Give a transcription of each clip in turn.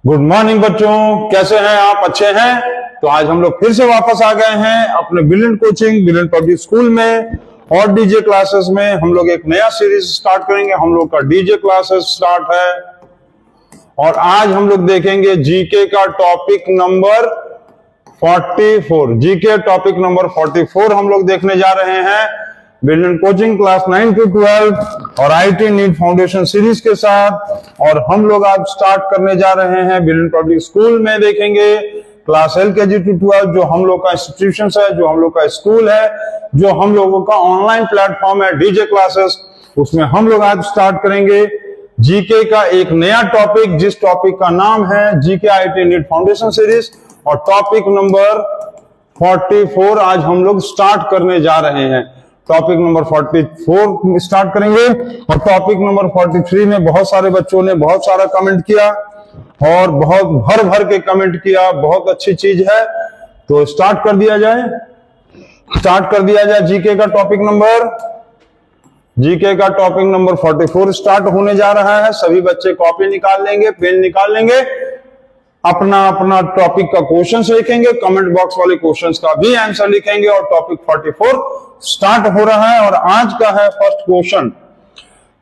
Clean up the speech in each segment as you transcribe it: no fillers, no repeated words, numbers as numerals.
Good morning बच्चों, कैसे हैं आप? अच्छे हैं? तो आज हम लोग फिर से वापस आ गए हैं अपने brilliant coaching, brilliant public school में और डीजे क्लासेस में। हम लोग एक नया सीरीज स्टार्ट करेंगे। हम लोग का डीजे क्लासेस स्टार्ट है और आज हम लोग देखेंगे जीके का topic number 44। GK topic number 44 हम लोग देखने जा रहे हैं ब्रिलियंट कोचिंग क्लास 9 to 12 और आईटी नीट फाउंडेशन सीरीज के साथ। और हम लोग आज स्टार्ट करने जा रहे हैं ब्रिलियंट पब्लिक स्कूल में। देखेंगे क्लास LKG to 12, जो हम लोग का इंस्टीट्यूशन है, जो हम लोग का स्कूल है, जो हम लोगों का ऑनलाइन प्लेटफॉर्म है डीजे क्लासेस, उसमें हम लोग आज स्टार्ट करेंगे जीके का एक नया टॉपिक, जिस टॉपिक का नाम है GK IT NEET foundation series. और टॉपिक नंबर 44 आज हम लोग स्टार्ट करने जा रहे हैं। टॉपिक नंबर 44 स्टार्ट करेंगे और टॉपिक नंबर 43 में बहुत सारे बच्चों ने बहुत सारा कमेंट किया और बहुत भर भर के कमेंट किया। बहुत अच्छी चीज है, तो स्टार्ट कर दिया जाए। जीके का टॉपिक नंबर 44 स्टार्ट होने जा रहा है। सभी बच्चे कॉपी निकाल लेंगे, पेन निकाल लेंगे, अपना अपना टॉपिक का क्वेश्चन लिखेंगे, कमेंट बॉक्स वाले क्वेश्चंस का भी आंसर लिखेंगे और टॉपिक 44 स्टार्ट हो रहा है। और आज का है फर्स्ट क्वेश्चन।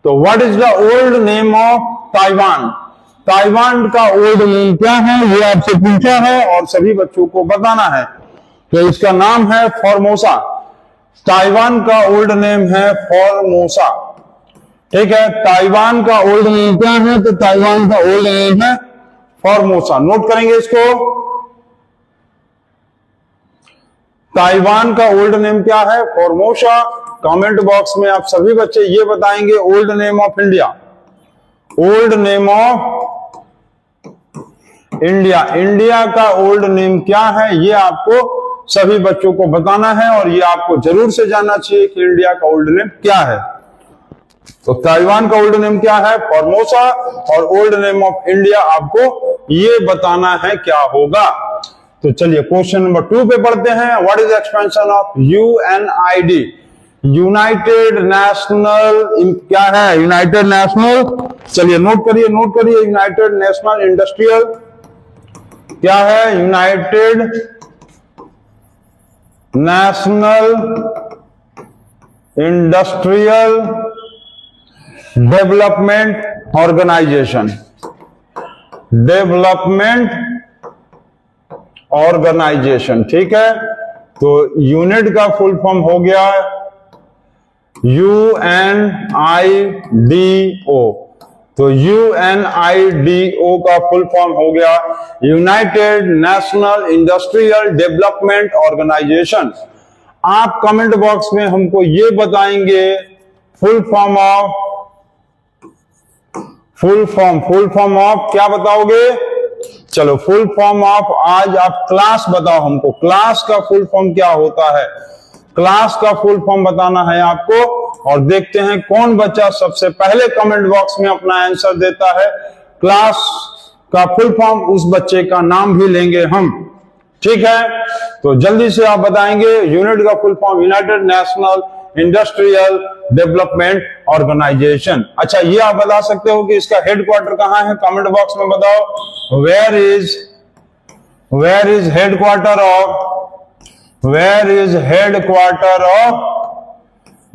तो what is the old name of Taiwan? Taiwan का ओल्ड नेम क्या है, ये आपसे पूछा है और सभी बच्चों को बताना है। तो इसका नाम है फॉर्मोसा। ताइवान का ओल्ड नेम है फॉर्मोसा। ठीक है, ताइवान का ओल्ड नेम क्या है? तो ताइवान का ओल्ड नेम है फॉर्मोसा। नोट करेंगे इसको। ताइवान का ओल्ड नेम क्या है? फॉर्मोसा। कमेंट बॉक्स में आप सभी बच्चे ये बताएंगे old name of India. Old name of India, India का ओल्ड नेम क्या है, ये आपको सभी बच्चों को बताना है और ये आपको जरूर से जानना चाहिए कि इंडिया का ओल्ड नेम क्या है। तो ताइवान का ओल्ड नेम क्या है? फॉर्मोसा। और ओल्ड नेम ऑफ इंडिया आपको ये बताना है क्या होगा। तो चलिए क्वेश्चन नंबर 2 पे पढ़ते हैं। What is expansion of UNID? United National क्या है? यूनाइटेड नेशनल, चलिए नोट करिए यूनाइटेड नेशनल इंडस्ट्रियल क्या है? United National Industrial Development Organisation. ठीक है। तो यूनिट का फुल फॉर्म हो गया UNIDO। तो UNIDO का फुल फॉर्म हो गया United National Industrial Development Organisation. आप कमेंट बॉक्स में हमको ये बताएंगे फुल फॉर्म ऑफ क्या बताओगे? चलो फुल फॉर्म ऑफ आज आप क्लास बताओ हमको। क्लास का फुल फॉर्म क्या होता है? क्लास का फुल फॉर्म बताना है आपको। और देखते हैं कौन बच्चा सबसे पहले कमेंट बॉक्स में अपना आंसर देता है। क्लास का फुल फॉर्म उस बच्चे का नाम भी लेंगे हम। ठीक है, तो जल्दी से आप बताएंगे। यूनिट का full form United National Industrial Development Organisation. अच्छा, ये आप बता सकते हो कि इसका हेडक्वार्टर कहां है? कमेंट बॉक्स में बताओ। Where is headquarter of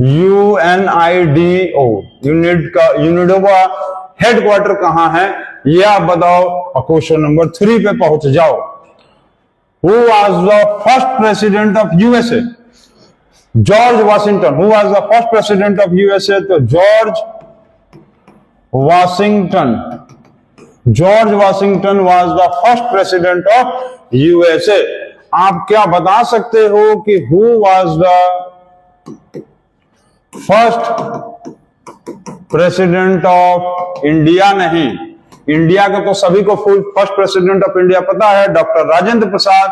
UNIDO? Unit का हेडक्वार्टर कहां है, ये आप बताओ। और क्वेश्चन नंबर 3 पे पहुंच जाओ। Who was the first president of USA? George Washington. Who was the first president of USA? तो George Washington was the first president of USA। आप क्या बता सकते हो कि who was the first president of India? नहीं, India का तो सभी को फर्स्ट प्रेसिडेंट ऑफ इंडिया पता है, doctor Rajendra Prasad.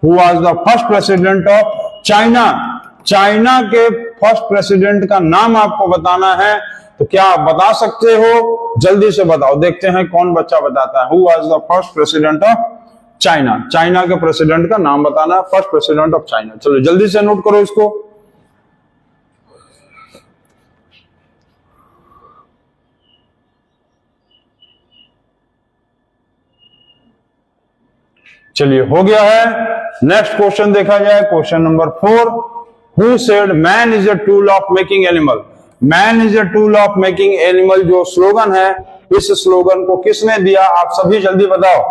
Who was the first president of China? China के फर्स्ट प्रेसिडेंट का नाम आपको बताना है। तो क्या आप बता सकते हो? जल्दी से बताओ, देखते हैं कौन बच्चा बताता है। Who was the first president of China? China के प्रेसिडेंट का नाम बताना है, फर्स्ट प्रेसिडेंट ऑफ चाइना। चलो जल्दी से नोट करो इसको। चलिए हो गया है। नेक्स्ट क्वेश्चन देखा जाए, question number 4। Who said man is a tool of making animal? Man is a tool of making animal जो स्लोगन है, इस स्लोगन को किसने दिया? आप सभी जल्दी बताओ।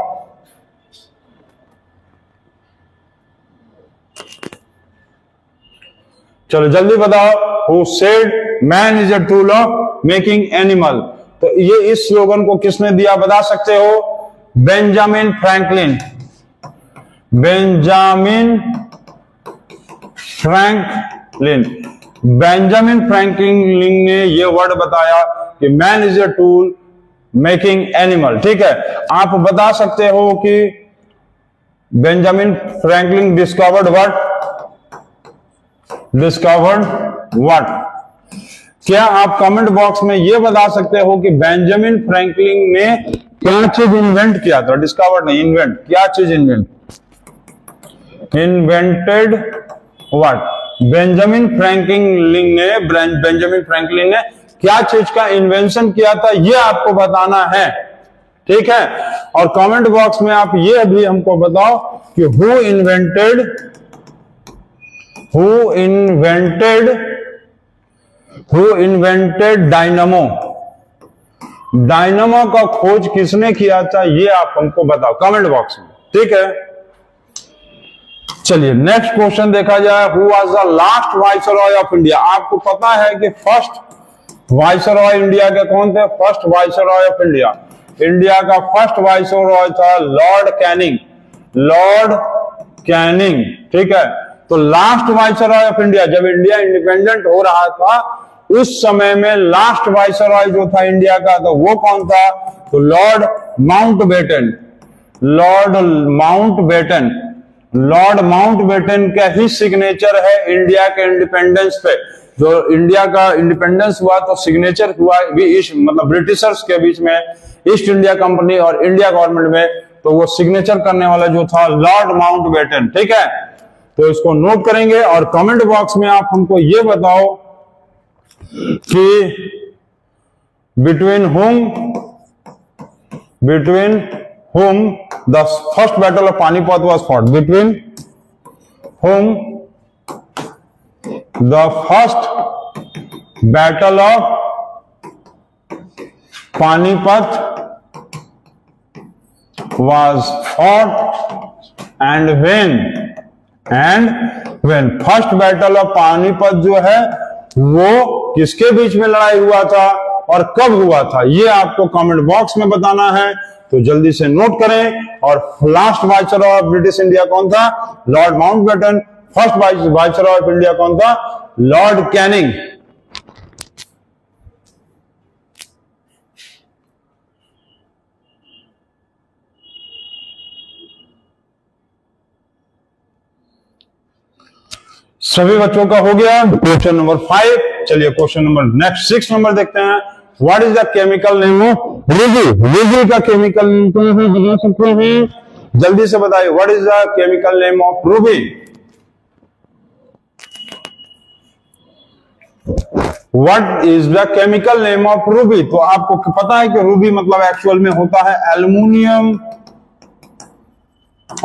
चलो जल्दी बताओ। Who said man is a tool of making animal? तो ये इस स्लोगन को किसने दिया बता सकते हो? Benjamin Franklin. Benjamin Franklin. Benjamin Franklin ने यह वर्ड बताया कि man is a tool making animal. ठीक है, आप बता सकते हो कि Benjamin Franklin discovered what? Discovered what? क्या आप कमेंट बॉक्स में यह बता सकते हो कि बेंजामिन फ्रैंकलिन ने क्या चीज इन्वेंट किया था? डिस्कवर्ड नहीं, इन्वेंट। क्या चीज invent? Invented what? Benjamin Franklin ने क्या चीज का इन्वेंशन किया था, यह आपको बताना है। ठीक है, और कमेंट बॉक्स में आप यह भी हमको बताओ कि हु इन्वेंटेड डायनामो? डायनामो का खोज किसने किया था, यह आप हमको बताओ कमेंट बॉक्स में। ठीक है, चलिए नेक्स्ट क्वेश्चन देखा जाए। Who was the last viceroy of India? आपको पता है कि फर्स्ट वाइसरॉय इंडिया के कौन थे? First viceroy of India, India का फर्स्ट वाइसरॉय था लॉर्ड कैनिंग। Lord Canning. ठीक है, तो लास्ट वाइसरॉय ऑफ इंडिया, जब इंडिया इंडिपेंडेंट हो रहा था उस समय में लास्ट वाइसरॉय जो था इंडिया का, तो वो कौन था? तो Lord Mountbatten. Lord Mountbatten. Lord Mountbatten का ही सिग्नेचर है इंडिया के इंडिपेंडेंस पे। जो इंडिया का इंडिपेंडेंस हुआ तो सिग्नेचर हुआ भी मतलब ब्रिटिशर्स के बीच में, ईस्ट इंडिया कंपनी और इंडिया गवर्नमेंट में, तो वो सिग्नेचर करने वाला जो था लॉर्ड माउंटबेटन। ठीक है, तो इसको नोट करेंगे और कमेंट बॉक्स में आप हमको ये बताओ कि between whom the first battle of Panipat was fought? Between whom the first battle of Panipat was fought and when? First battle of Panipat जो है वो किसके बीच में लड़ाई हुआ था और कब हुआ था, ये आपको कमेंट बॉक्स में बताना है। तो जल्दी से नोट करें। और last viceroy of British India कौन था? Lord Mountbatten. First viceroy of India कौन था? Lord Canning. सभी बच्चों का हो गया क्वेश्चन नंबर 5। चलिए क्वेश्चन नंबर नेक्स्ट 6 नंबर देखते हैं। What is the chemical name of Ruby? Ruby का केमिकल नेम क्या है, बता सकते हैं? जल्दी से बताइए, what is the chemical name of Ruby? What is the chemical name of Ruby? तो आपको पता है कि रूबी मतलब एक्चुअल में होता है एल्युमिनियम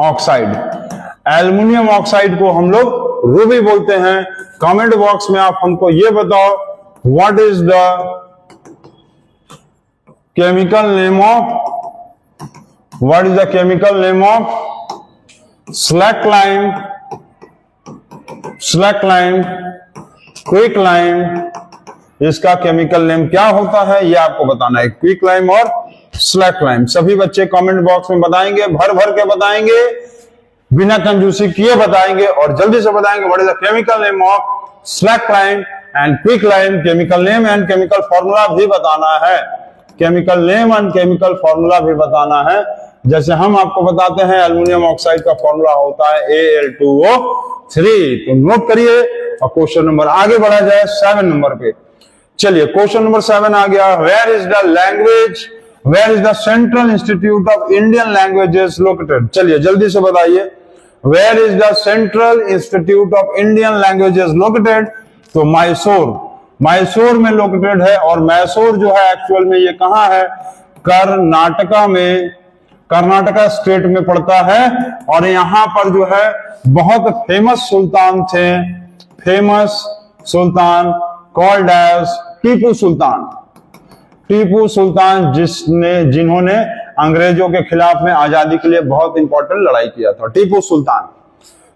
ऑक्साइड। एल्युमिनियम ऑक्साइड को हम लोग रूबी बोलते हैं। कमेंट बॉक्स में आप हमको ये बताओ, what is the chemical name of slaked lime, quicklime, इसका केमिकल नेम क्या होता है ये आपको बताना है। क्विकलाइन और स्लैकलाइन सभी बच्चे कमेंट बॉक्स में बताएंगे, भर भर के बताएंगे, बिना कंजूसी किए बताएंगे और जल्दी से बताएंगे what is the chemical name of slaked lime and quicklime. Chemical name and chemical formula भी बताना है। Chemical name and chemical formula भी बताना है। जैसे हम आपको बताते हैं एल्युमिनियम ऑक्साइड का फॉर्मूला होता है Al2O3। तो नोट करिए और क्वेश्चन नंबर आगे बढ़ा जाए 7 नंबर पे। चलिए क्वेश्चन नंबर 7 आ गया। Where is the Central Institute of Indian Languages located? चलिए जल्दी से बताइए, where is the Central Institute of Indian Languages located? तो मैसूर में लोकेटेड है। और मैसूर जो है एक्चुअल में ये कहां है? कर्नाटका में कर्नाटका स्टेट में पड़ता है। और यहाँ पर जो है बहुत फेमस सुल्तान थे, फेमस सुल्तान कॉल्ड एज टीपू सुल्तान। टीपू सुल्तान जिन्होंने अंग्रेजों के खिलाफ में आजादी के लिए बहुत इंपॉर्टेंट लड़ाई किया था, टीपू सुल्तान।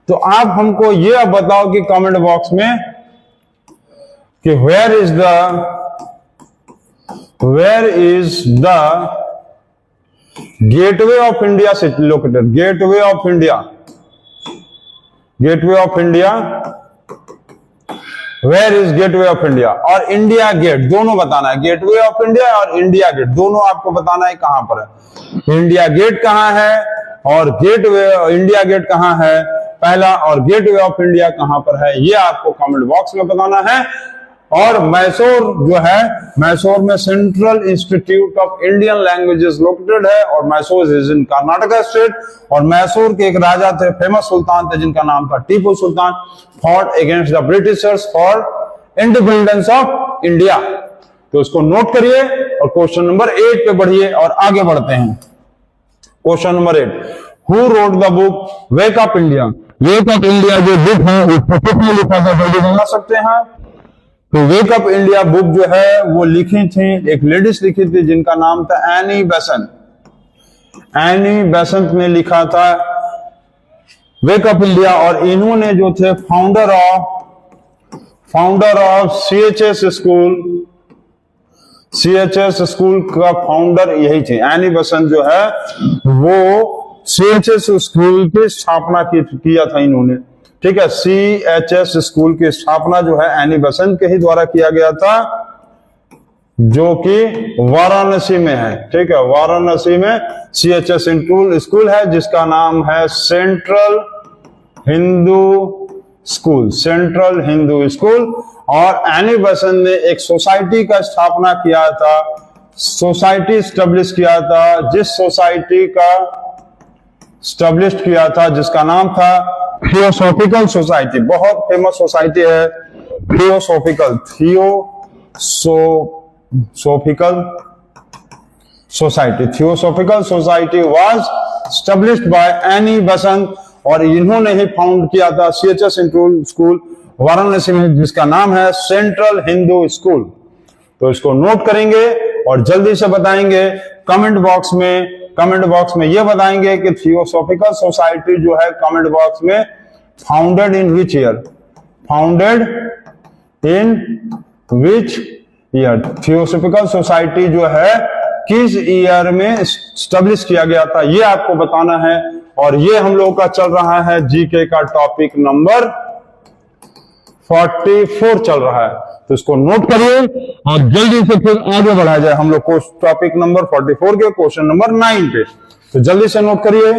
तो आप हमको ये अब बताओ कि कमेंट बॉक्स में कि where is the Gateway of India city located. Gateway of India, Gateway of India, where is Gateway of India और इंडिया गेट दोनों बताना है। गेटवे ऑफ इंडिया और इंडिया गेट दोनों आपको बताना है कहां पर है। इंडिया गेट कहां है और गेटवे इंडिया गेट कहां है पहला, और गेटवे ऑफ इंडिया कहां पर है, ये आपको कमेंट बॉक्स में बताना है। और मैसूर जो है, मैसूर में central Institute of Indian Languages located है और Mysore is in Karnataka state. और मैसूर के एक राजा थे, फेमस सुल्तान थे जिनका नाम था Tipu Sultan, fought against the Britishers for independence of India. तो इसको नोट करिए और क्वेश्चन नंबर 8 पे बढ़िए और आगे बढ़ते हैं। Question number 8, who wrote the book wake up India. Wake up India जो बुक है उसको किसने लिखा था, जल्दी बता सकते हैं। तो वेक अप इंडिया बुक जो है वो लिखी थी, एक लेडीज लिखी थी जिनका नाम था एनी बेसेंट। एनी बेसेंट ने लिखा था वेक अप इंडिया। और इन्होंने जो थे founder of CHS school, CHS school का फाउंडर यही थे। एनी बेसेंट जो है वो सीएचएस स्कूल की स्थापना किया था इन्होंने, ठीक है। सीएचएस स्कूल की स्थापना जो है एनी बेसेंट के ही द्वारा किया गया था, जो कि वाराणसी में है, ठीक है। वाराणसी में सीएचएस स्कूल है जिसका नाम है central Hindu school, central Hindu school. और एनी बेसेंट ने एक सोसाइटी का स्थापना किया था, सोसाइटी स्टैब्लिश किया था, जिस सोसाइटी का स्टैब्लिश किया था जिसका नाम था थियोसॉफिकल सोसाइटी। बहुत फेमस सोसाइटी है theosophical society. Theosophical society was established by Annie Besant और इन्होंने ही फाउंड किया था सीएचएस स्कूल वाराणसी में जिसका नाम है सेंट्रल हिंदू स्कूल। तो इसको नोट करेंगे और जल्दी से बताएंगे कमेंट बॉक्स में। कमेंट बॉक्स में ये बताएंगे कि थियोसॉफिकल सोसाइटी जो है कमेंट बॉक्स में founded in which year, founded in which year. Theosophical society जो है किस ईयर में स्टैब्लिश किया गया था ये आपको बताना है। और ये हम लोगों का चल रहा है जीके का टॉपिक नंबर 44 चल रहा है। तो इसको नोट करिए और जल्दी से फिर आगे बढ़ा जाए हम लोग को टॉपिक नंबर 44 के क्वेश्चन नंबर 9 पे। तो जल्दी से नोट करिए।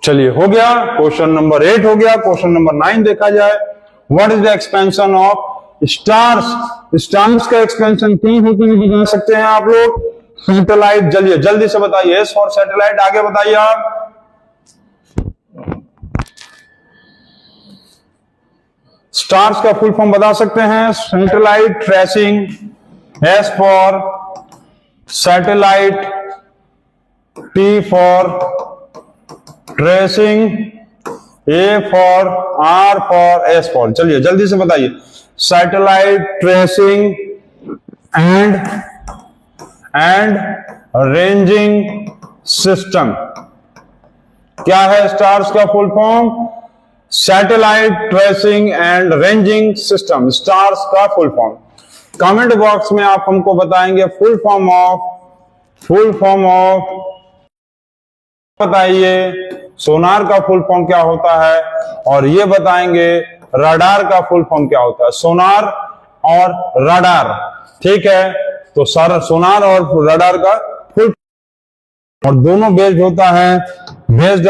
चलिए हो गया, क्वेश्चन नंबर 8 हो गया। क्वेश्चन नंबर 9 देखा जाए। What is the expansion of stars. Stars का एक्सपेंशन क्यों होता है बता सकते हैं आप लोग। सैटेलाइट, चलिए जल्दी से बताइए। एस फॉर सैटेलाइट, आगे बताइए आप। स्टार्स का फुल फॉर्म बता सकते हैं। Satellite tracing, S for satellite, T for tracing, A for, R for, S for. चलिए जल्दी से बताइए। Satellite tracing and ranging system. क्या है स्टार्स का full form? Satellite tracing and ranging system, stars का फुल फॉर्म। कमेंट बॉक्स में आप हमको बताएंगे फुल फॉर्म ऑफ बताइए। सोनार का फुल फॉर्म क्या होता है और ये बताएंगे रडार का फुल फॉर्म क्या होता है। सोनार और रडार, ठीक है। तो सारा सोनार और रडार का फुल, और दोनों बेस्ड होता है based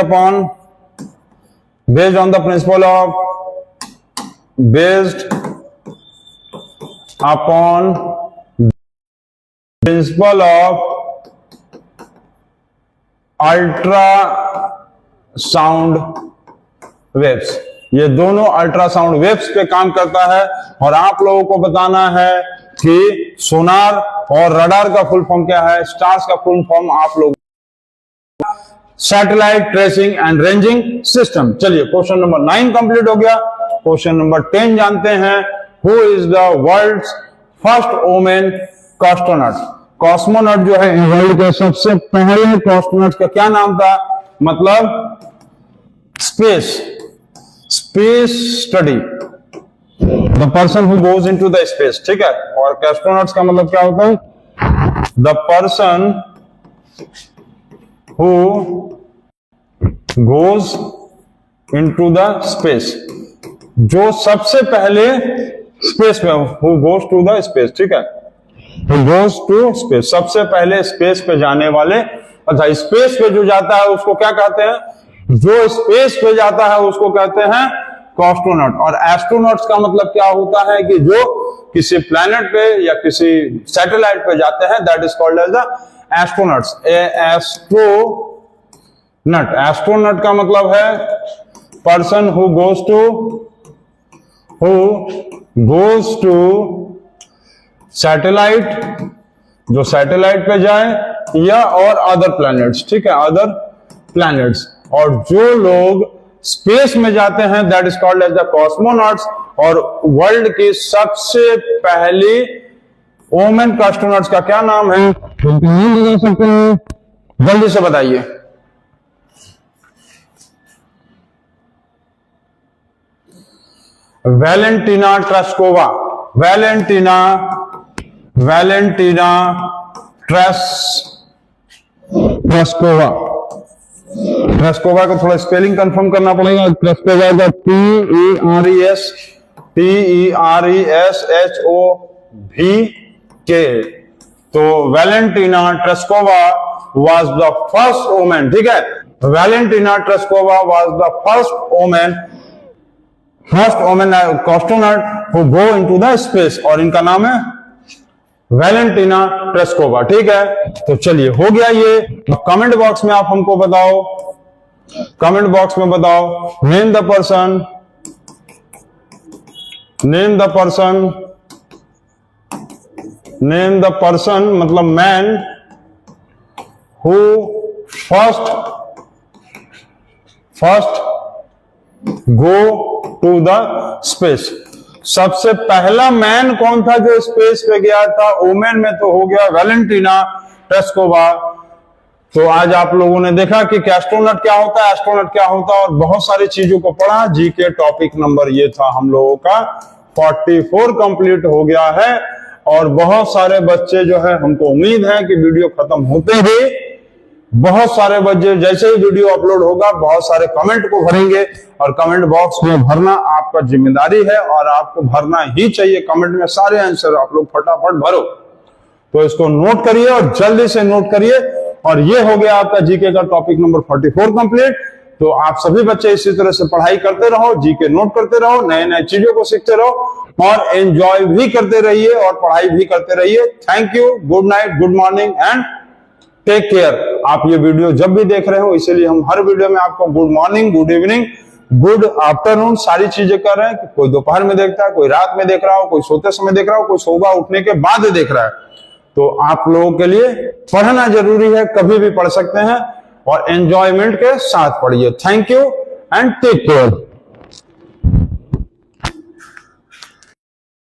on the principle of ultra sound waves. ये दोनों अल्ट्रासाउंड वेव्स पे काम करता है। और आप लोगों को बताना है कि सोनार और रडार का फुल फॉर्म क्या है, स्टार्स का फुल फॉर्म आप लोग satellite tracing and ranging system. चलिए क्वेश्चन नंबर 9 कंप्लीट हो गया। क्वेश्चन नंबर 10 जानते हैं। Who is the world's first women cosmonaut? Cosmonaut जो है वर्ल्ड के सबसे पहले कॉस्मोनॉट का क्या नाम था? मतलब space study, the person who goes into the space. ठीक है। और एस्ट्रोनॉट्स का मतलब क्या होता है? The person who goes into the space, जो सबसे पहले स्पेस में, who goes to the space. ठीक है। हु गोज टू स्पेस, सबसे पहले स्पेस पे जाने वाले। अच्छा, स्पेस पे जो जाता है उसको क्या कहते हैं? जो स्पेस पे जाता है उसको कहते हैं कॉस्मोनॉट। और एस्ट्रोनॉट्स का मतलब क्या होता है? कि जो किसी प्लैनेट पे या किसी सैटेलाइट पे जाते हैं, that is called as the astronauts. Astronaut का मतलब है person who goes to satellite, जो सैटेलाइट पे जाए या और अदर प्लैनेट्स। ठीक है, अदर प्लैनेट्स। और जो लोग स्पेस में जाते हैं that is called as the cosmonauts. और वर्ल्ड की सबसे पहली वुमेन कॉस्मोनॉट्स का क्या नाम है? बता सकते हैं? जल्दी से बताइए। वैलेंटीना ट्रेस्कोवा। वैलेंटीना ट्रेस्कोवा। ट्रेस्कोवा को थोड़ा स्पेलिंग कंफर्म करना पड़ेगा। ट्रेस्कोवा का TERESHOVK। तो Valentina Tereshkova was the first women. ठीक है। Valentina Tereshkova was the first women cosmonaut who go into the space. और इनका नाम है वैलेंटीना ट्रेस्कोवा। ठीक है। तो चलिए हो गया ये। कमेंट बॉक्स में आप हमको बताओ, कमेंट बॉक्स में बताओ, नेम द पर्सन मतलब man who first go to the space. सबसे पहला मैन कौन था जो स्पेस पे गया था? वुमेन में तो हो गया वैलेंटीना ट्रेस्कोवा। तो आज आप लोगों ने देखा कि एस्ट्रोनॉट क्या होता है, एस्ट्रोनॉट क्या होता है, और बहुत सारी चीजों को पढ़ा। जी के टॉपिक नंबर ये था हम लोगों का 44 कंप्लीट हो गया है। और बहुत सारे बच्चे जो है, हमको उम्मीद है कि वीडियो खत्म होते ही बहुत सारे बच्चे जैसे ही वीडियो अपलोड होगा बहुत सारे कमेंट को भरेंगे। और कमेंट बॉक्स में भरना आपका जिम्मेदारी है और आपको भरना ही चाहिए। कमेंट में सारे आंसर आप लोग फटाफट भरो। तो इसको नोट करिए और जल्दी से नोट करिए। और ये हो गया आपका जीके का टॉपिक नंबर 44 कंप्लीट। तो आप सभी बच्चे इसी तरह से पढ़ाई करते रहो, जीके नोट करते रहो, नए नए चीजों को सीखते रहो और एंजॉय भी करते रहिए और पढ़ाई भी करते रहिए। Thank you, good night, good morning and take care. आप ये वीडियो जब भी देख रहे हो, इसीलिए हम हर वीडियो में आपको good morning, good evening, good afternoon सारी चीजें कर रहे हैं। कि कोई दोपहर में देखता है, कोई रात में देख रहा हो, कोई सोते समय देख रहा हो, कोई सुबह उठने के बाद देख रहा है। तो आप लोगों के लिए पढ़ना जरूरी है, कभी भी पढ़ सकते हैं और एंजॉयमेंट के साथ पढ़िए। Thank you and take care.